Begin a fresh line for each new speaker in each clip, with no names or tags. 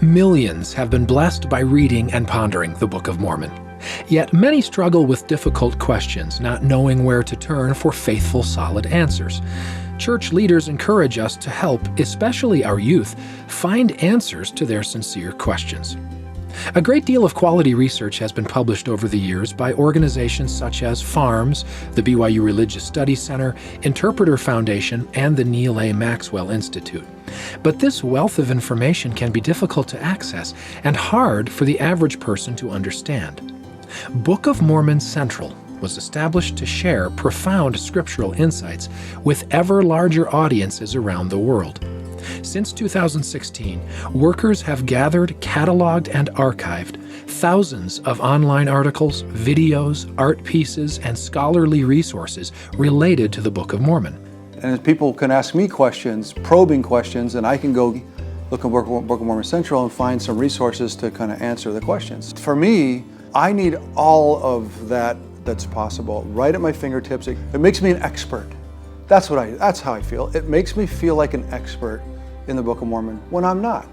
Millions have been blessed by reading and pondering the Book of Mormon. Yet many struggle with difficult questions, not knowing where to turn for faithful, solid answers. Church leaders encourage us to help, especially our youth, find answers to their sincere questions. A great deal of quality research has been published over the years by organizations such as FARMS, the BYU Religious Studies Center, Interpreter Foundation, and the Neal A. Maxwell Institute. But this wealth of information can be difficult to access and hard for the average person to understand. Book of Mormon Central was established to share profound scriptural insights with ever larger audiences around the world. Since 2016, workers have gathered, cataloged, and archived thousands of online articles, videos, art pieces, and scholarly resources related to the Book of Mormon.
And people can ask me questions, probing questions, and I can go look at Book of Mormon Central and find some resources to kind of answer the questions. For me, I need all of that's possible right at my fingertips. It makes me an expert. That's how I feel. It makes me feel like an expert in the Book of Mormon when I'm not.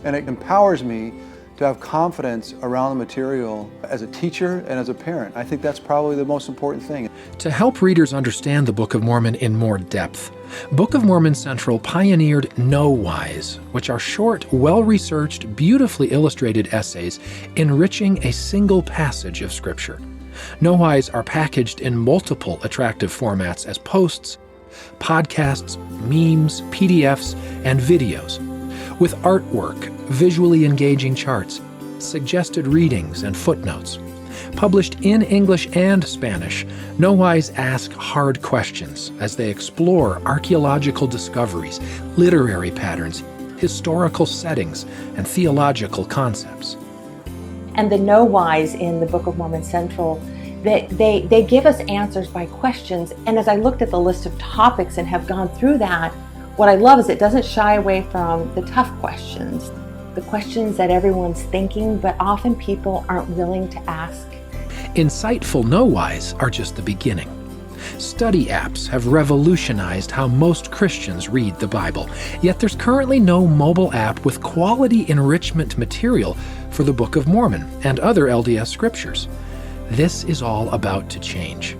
And it empowers me to have confidence around the material as a teacher and as a parent. I think that's probably the most important thing.
To help readers understand the Book of Mormon in more depth, Book of Mormon Central pioneered Nowise, which are short, well-researched, beautifully illustrated essays enriching a single passage of Scripture. Nowise are packaged in multiple attractive formats as posts, podcasts, memes, PDFs, and videos, with artwork, visually engaging charts, suggested readings, and footnotes. Published in English and Spanish, Nowise ask hard questions as they explore archaeological discoveries, literary patterns, historical settings, and theological concepts.
And the Nowise in the Book of Mormon Central, they give us answers by questions. And as I looked at the list of topics and have gone through that, what I love is it doesn't shy away from the tough questions, the questions that everyone's thinking, but often people aren't willing to ask.
Insightful Nowise are just the beginning. Study apps have revolutionized how most Christians read the Bible, yet there's currently no mobile app with quality enrichment material for the Book of Mormon and other LDS scriptures. This is all about to change.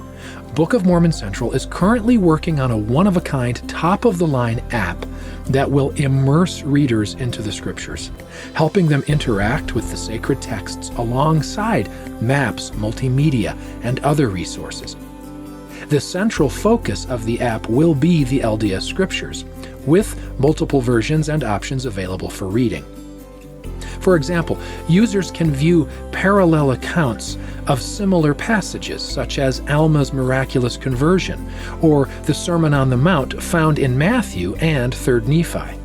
Book of Mormon Central is currently working on a one-of-a-kind, top-of-the-line app that will immerse readers into the scriptures, helping them interact with the sacred texts alongside maps, multimedia, and other resources. The central focus of the app will be the LDS scriptures, with multiple versions and options available for reading. For example, users can view parallel accounts of similar passages, such as Alma's miraculous conversion, or the Sermon on the Mount found in Matthew and 3rd Nephi.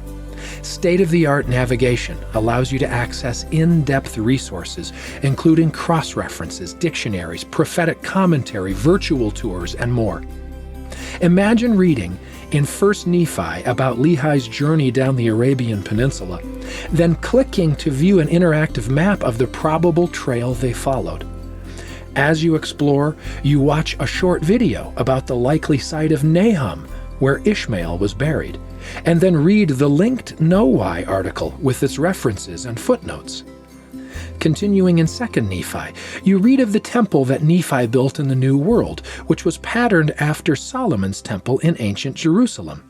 State-of-the-art navigation allows you to access in-depth resources, including cross-references, dictionaries, prophetic commentary, virtual tours, and more. Imagine reading in 1st Nephi about Lehi's journey down the Arabian Peninsula, then clicking to view an interactive map of the probable trail they followed. As you explore, you watch a short video about the likely site of Nahum, where Ishmael was buried, and then read the linked Nowise article with its references and footnotes. Continuing in 2nd Nephi, you read of the temple that Nephi built in the New World, which was patterned after Solomon's temple in ancient Jerusalem.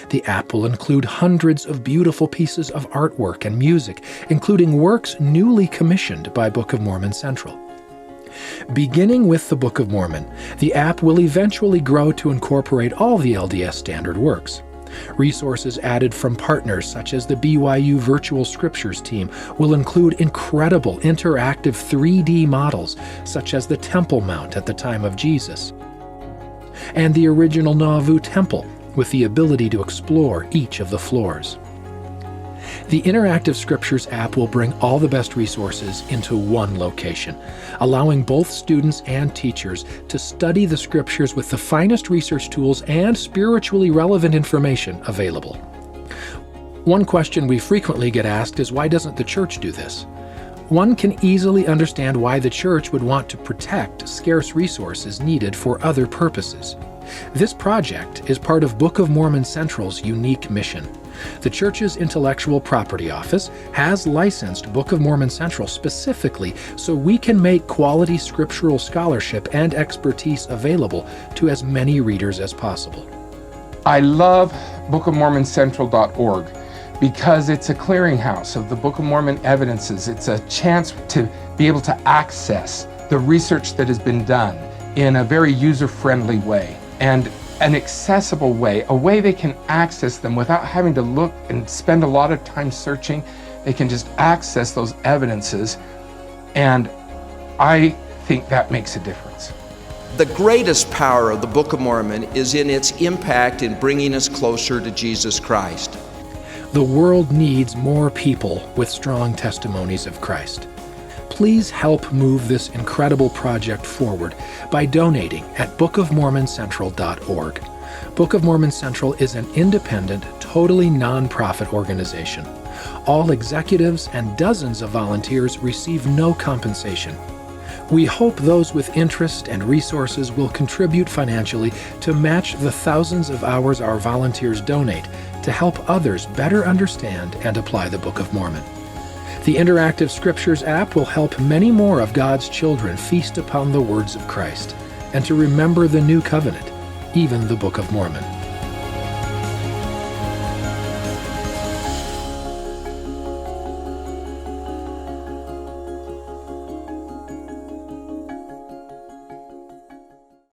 The app will include hundreds of beautiful pieces of artwork and music, including works newly commissioned by Book of Mormon Central. Beginning with the Book of Mormon, the app will eventually grow to incorporate all the LDS standard works. Resources added from partners such as the BYU Virtual Scriptures team will include incredible interactive 3D models such as the Temple Mount at the time of Jesus, and the original Nauvoo Temple with the ability to explore each of the floors. The Interactive Scriptures app will bring all the best resources into one location, allowing both students and teachers to study the Scriptures with the finest research tools and spiritually relevant information available. One question we frequently get asked is, why doesn't the church do this? One can easily understand why the church would want to protect scarce resources needed for other purposes. This project is part of Book of Mormon Central's unique mission. The church's intellectual property office has licensed Book of Mormon Central specifically so we can make quality scriptural scholarship and expertise available to as many readers as possible.
I love bookofmormoncentral.org because it's a clearinghouse of the Book of Mormon evidences. It's a chance to be able to access the research that has been done in a very user-friendly way and an accessible way, a way they can access them without having to look and spend a lot of time searching. They can just access those evidences, and I think that makes a difference.
The greatest power of the Book of Mormon is in its impact in bringing us closer to Jesus Christ.
The world needs more people with strong testimonies of Christ. Please help move this incredible project forward by donating at bookofmormoncentral.org. Book of Mormon Central is an independent, totally non-profit organization. All executives and dozens of volunteers receive no compensation. We hope those with interest and resources will contribute financially to match the thousands of hours our volunteers donate to help others better understand and apply the Book of Mormon. The Interactive Scriptures app will help many more of God's children feast upon the words of Christ and to remember the New Covenant, even the Book of Mormon.